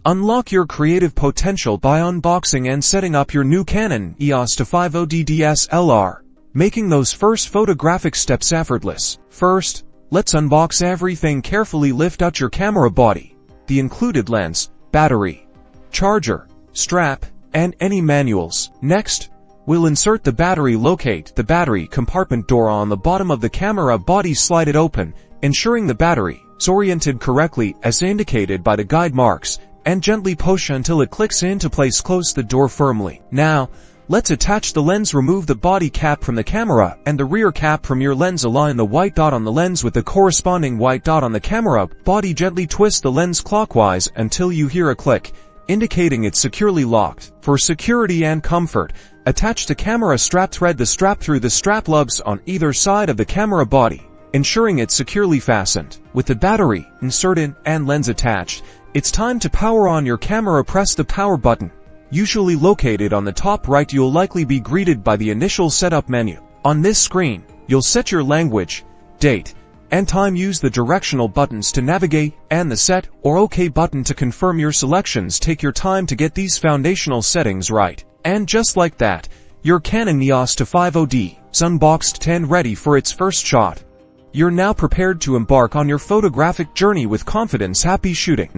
Unlock your creative potential by unboxing and setting up your new Canon Eos 250d Dslr, making those first photographic steps effortless. First, let's unbox everything. Carefully lift out your camera body, the included lens, battery, charger, strap, and any manuals. Next, we'll insert the battery. Locate the battery compartment door on the bottom of the camera body. Slide it open, ensuring the battery is oriented correctly as indicated by the guide marks, and gently push until it clicks into place. Close the door firmly. Now, let's attach the lens. Remove the body cap from the camera and the rear cap from your lens. Align the white dot on the lens with the corresponding white dot on the camera body. Gently twist the lens clockwise until you hear a click, indicating it's securely locked. For security and comfort, attach the camera strap. Thread the strap through the strap lugs on either side of the camera body, ensuring it's securely fastened. With the battery inserted and lens attached, it's time to power on your camera. Press the power button, usually located on the top right. You'll likely be greeted by the initial setup menu. On this screen, you'll set your language, date, and time. Use the directional buttons to navigate and the set or OK button to confirm your selections. Take your time to get these foundational settings right. And just like that, your Canon Eos 250d is unboxed and ready for its first shot. You're now prepared to embark on your photographic journey with confidence. Happy shooting!